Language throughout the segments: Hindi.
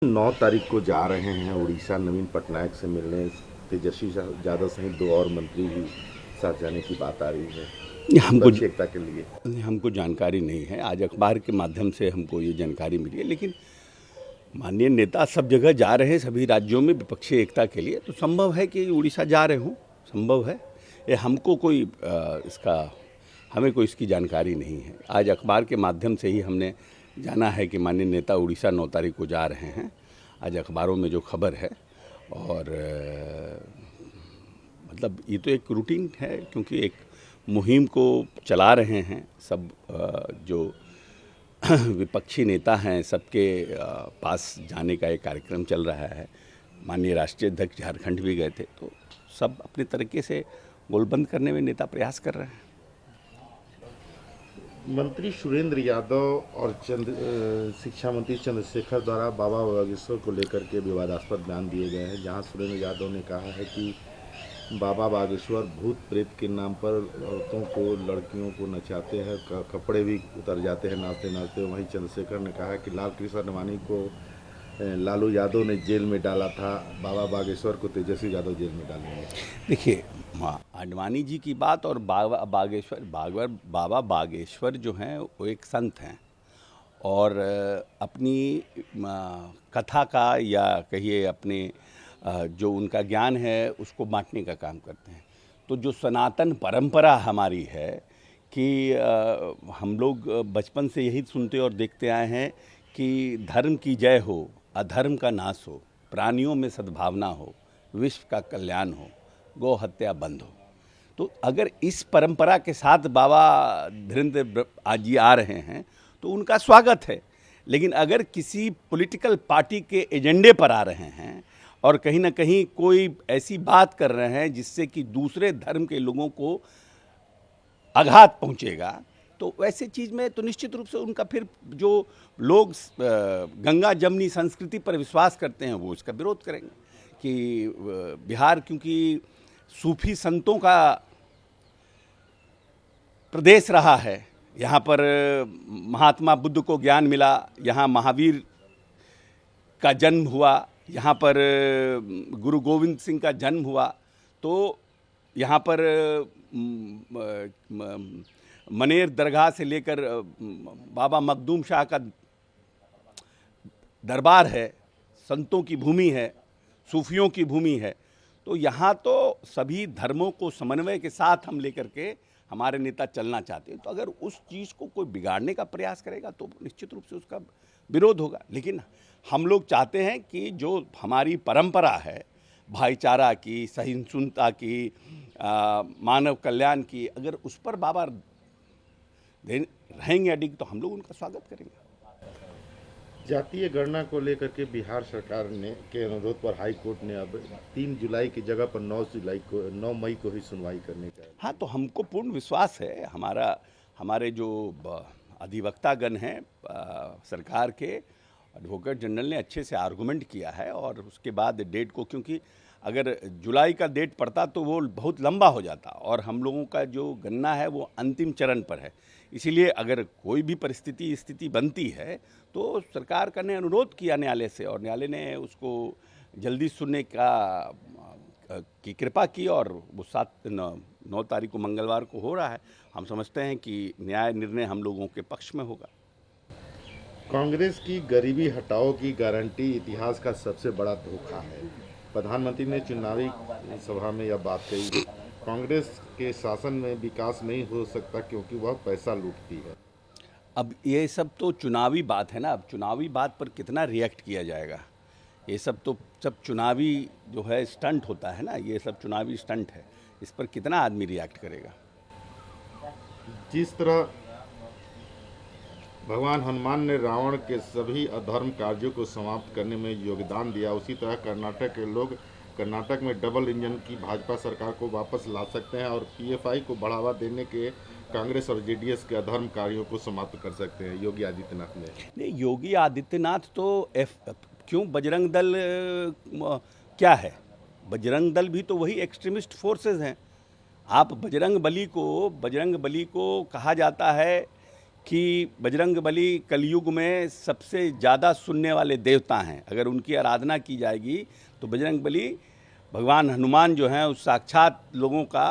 9 तारीख को जा रहे हैं उड़ीसा नवीन पटनायक से मिलने। तेजस्वी यादव सहित 2 और मंत्री भी साथ जाने की बात आ रही है हमको विपक्षी एकता के लिए। हमको जानकारी नहीं है। आज अखबार के माध्यम से हमको ये जानकारी मिली है, लेकिन माननीय नेता सब जगह जा रहे हैं, सभी राज्यों में विपक्षी एकता के लिए, तो संभव है कि उड़ीसा जा रहे हों, संभव है। ये हमको कोई हमें कोई इसकी जानकारी नहीं है। आज अखबार के माध्यम से ही हमने जाना है कि माननीय नेता उड़ीसा 9 तारीख को जा रहे हैं। आज अखबारों में जो खबर है, और मतलब ये तो एक रूटीन है, क्योंकि एक मुहिम को चला रहे हैं सब जो विपक्षी नेता हैं, सबके पास जाने का एक कार्यक्रम चल रहा है। माननीय राष्ट्रीय अध्यक्ष झारखंड भी गए थे, तो सब अपने तरीके से गोलबंद करने में नेता प्रयास कर रहे हैं। मंत्री सुरेंद्र यादव और शिक्षा मंत्री चंद्रशेखर द्वारा बाबा बागेश्वर को लेकर के विवादास्पद बयान दिए गए हैं, जहां सुरेंद्र यादव ने कहा है कि बाबा बागेश्वर भूत प्रेत के नाम पर औरतों को, लड़कियों को नचाते हैं, कपड़े भी उतर जाते हैं नाचते नाचते। वहीं चंद्रशेखर ने कहा कि लाल कृष्ण आडवाणी को लालू यादव ने जेल में डाला था, बाबा बागेश्वर को तेजस्वी यादव जेल में डालेंगे। देखिए, आडवाणी जी की बात और बाबा बागेश्वर जो हैं वो एक संत हैं, और अपनी कथा का या कहिए अपने जो उनका ज्ञान है उसको बांटने का काम करते हैं। तो जो सनातन परंपरा हमारी है कि हम लोग बचपन से यही सुनते और देखते आए हैं कि धर्म की जय हो, अधर्म का नाश हो, प्राणियों में सद्भावना हो, विश्व का कल्याण हो, गौ हत्या बंद हो। तो अगर इस परंपरा के साथ बाबा धीरेन्द्र आज जी आ रहे हैं तो उनका स्वागत है। लेकिन अगर किसी पॉलिटिकल पार्टी के एजेंडे पर आ रहे हैं और कहीं ना कहीं कोई ऐसी बात कर रहे हैं जिससे कि दूसरे धर्म के लोगों को आघात पहुंचेगा, तो वैसे चीज़ में तो निश्चित रूप से उनका फिर जो लोग गंगा जमनी संस्कृति पर विश्वास करते हैं वो इसका विरोध करेंगे। कि बिहार क्योंकि सूफी संतों का प्रदेश रहा है, यहाँ पर महात्मा बुद्ध को ज्ञान मिला, यहाँ महावीर का जन्म हुआ, यहाँ पर गुरु गोविंद सिंह का जन्म हुआ, तो यहाँ पर मनेर दरगाह से लेकर बाबा मखदूम शाह का दरबार है, संतों की भूमि है, सूफियों की भूमि है। तो यहाँ तो सभी धर्मों को समन्वय के साथ हम लेकर के हमारे नेता चलना चाहते हैं। तो अगर उस चीज़ को कोई बिगाड़ने का प्रयास करेगा तो निश्चित रूप से उसका विरोध होगा। लेकिन हम लोग चाहते हैं कि जो हमारी परंपरा है भाईचारा की, सहिष्णुता की, मानव कल्याण की, अगर उस पर बाबा रहेंगे अडिग तो हम लोग उनका स्वागत करेंगे। जातीय गणना को लेकर के बिहार सरकार ने के अनुरोध पर हाई कोर्ट ने अब 3 जुलाई की जगह पर 9 मई को ही सुनवाई करने का। हाँ, तो हमको पूर्ण विश्वास है, हमारे जो अधिवक्तागण हैं सरकार के, एडवोकेट जनरल ने अच्छे से आर्गूमेंट किया है, और उसके बाद डेट को, क्योंकि अगर जुलाई का डेट पड़ता तो वो बहुत लंबा हो जाता, और हम लोगों का जो गणना है वो अंतिम चरण पर है। इसीलिए अगर कोई भी स्थिति बनती है तो सरकार का ने अनुरोध किया न्यायालय से, और न्यायालय ने उसको जल्दी सुनने की कृपा की, और वो 9 तारीख को मंगलवार को हो रहा है। हम समझते हैं कि न्याय निर्णय हम लोगों के पक्ष में होगा। कांग्रेस की गरीबी हटाओ की गारंटी इतिहास का सबसे बड़ा धोखा है। प्रधानमंत्री ने चुनावी सभा में यह बात कही। कांग्रेस के शासन में विकास नहीं हो सकता क्योंकि वह पैसा लूटती है। अब ये सब तो चुनावी बात है ना, अब चुनावी बात पर कितना रिएक्ट किया जाएगा। ये सब तो चुनावी जो है स्टंट होता है ना, ये सब चुनावी स्टंट है, इस पर कितना आदमी रिएक्ट करेगा। जिस तरह भगवान हनुमान ने रावण के सभी अधर्म कार्यों को समाप्त करने में योगदान दिया, उसी तरह कर्नाटक के लोग कर्नाटक में डबल इंजन की भाजपा सरकार को वापस ला सकते हैं और पीएफआई को बढ़ावा देने के कांग्रेस और जेडीएस के अधर्म कार्यों को समाप्त कर सकते हैं। योगी आदित्यनाथ ने नहीं, योगी आदित्यनाथ तो क्यों बजरंग दल क्या है? बजरंग दल भी तो वही एक्सट्रीमिस्ट फोर्सेस हैं। आप बजरंग बली को कहा जाता है कि बजरंगबली कलयुग में सबसे ज़्यादा सुनने वाले देवता हैं। अगर उनकी आराधना की जाएगी तो बजरंगबली भगवान हनुमान जो हैं उस साक्षात लोगों का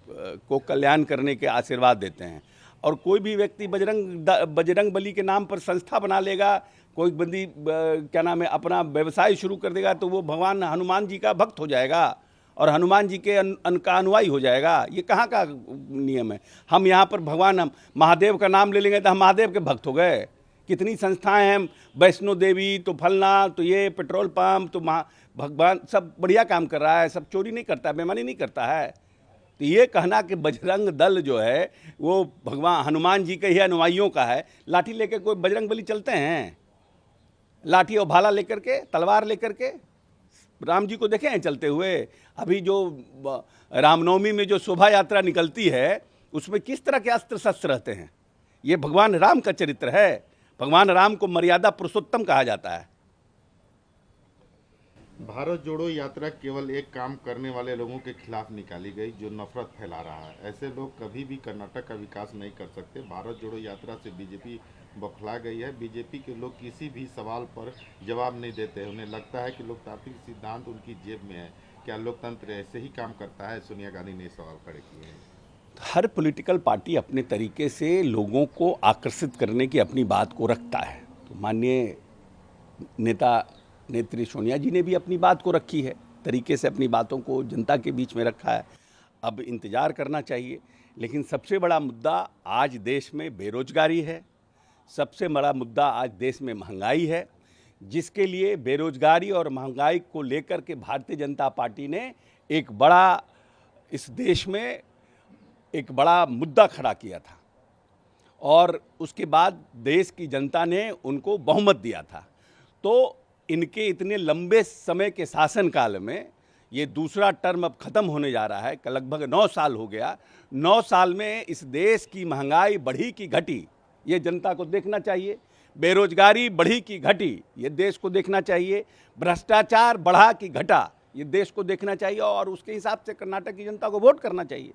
को कल्याण करने के आशीर्वाद देते हैं। और कोई भी व्यक्ति बजरंगबली के नाम पर संस्था बना लेगा, कोई बंदी क्या नाम है अपना व्यवसाय शुरू कर देगा तो वो भगवान हनुमान जी का भक्त हो जाएगा और हनुमान जी के का अनुयायी हो जाएगा। ये कहाँ का नियम है? हम यहाँ पर भगवान महादेव का नाम ले लेंगे तो हम महादेव के भक्त हो गए। कितनी संस्थाएं हैं, वैष्णो देवी तो फलना तो ये पेट्रोल पंप तो भगवान सब बढ़िया काम कर रहा है, सब चोरी नहीं करता, बेईमानी नहीं करता है। तो ये कहना कि बजरंग दल जो है वो भगवान हनुमान जी के ही अनुयायियों का है। लाठी लेकर कोई बजरंगबली चलते हैं? लाठी और भाला लेकर के, तलवार लेकर के राम जी को देखे हैं चलते हुए? अभी जो रामनवमी में जो शोभा यात्रा निकलती है उसमें किस तरह के अस्त्र शस्त्र रहते हैं? ये भगवान राम का चरित्र है। भगवान राम को मर्यादा पुरुषोत्तम कहा जाता है। भारत जोड़ो यात्रा केवल एक काम करने वाले लोगों के खिलाफ निकाली गई जो नफरत फैला रहा है। ऐसे लोग कभी भी कर्नाटक का विकास नहीं कर सकते। भारत जोड़ो यात्रा से बीजेपी बौखला गई है। बीजेपी के लोग किसी भी सवाल पर जवाब नहीं देते। उन्हें लगता है कि लोकतांत्रिक सिद्धांत उनकी जेब में है। क्या लोकतंत्र ऐसे ही काम करता है? सोनिया गांधी ने सवाल खड़े किए हैं। हर पॉलिटिकल पार्टी अपने तरीके से लोगों को आकर्षित करने की अपनी बात को रखता है। तो माननीय नेत्री सोनिया जी ने भी अपनी बात को रखी है, तरीके से अपनी बातों को जनता के बीच में रखा है। अब इंतज़ार करना चाहिए। लेकिन सबसे बड़ा मुद्दा आज देश में बेरोजगारी है। सबसे बड़ा मुद्दा आज देश में महंगाई है, जिसके लिए बेरोजगारी और महंगाई को लेकर के भारतीय जनता पार्टी ने एक बड़ा इस देश में एक बड़ा मुद्दा खड़ा किया था और उसके बाद देश की जनता ने उनको बहुमत दिया था। तो इनके इतने लंबे समय के शासनकाल में ये दूसरा टर्म अब ख़त्म होने जा रहा है। लगभग 9 साल हो गया। 9 साल में इस देश की महंगाई बढ़ी कि घटी, ये जनता को देखना चाहिए। बेरोजगारी बढ़ी कि घटी, ये देश को देखना चाहिए। भ्रष्टाचार बढ़ा कि घटा, ये देश को देखना चाहिए और उसके हिसाब से कर्नाटक की जनता को वोट करना चाहिए।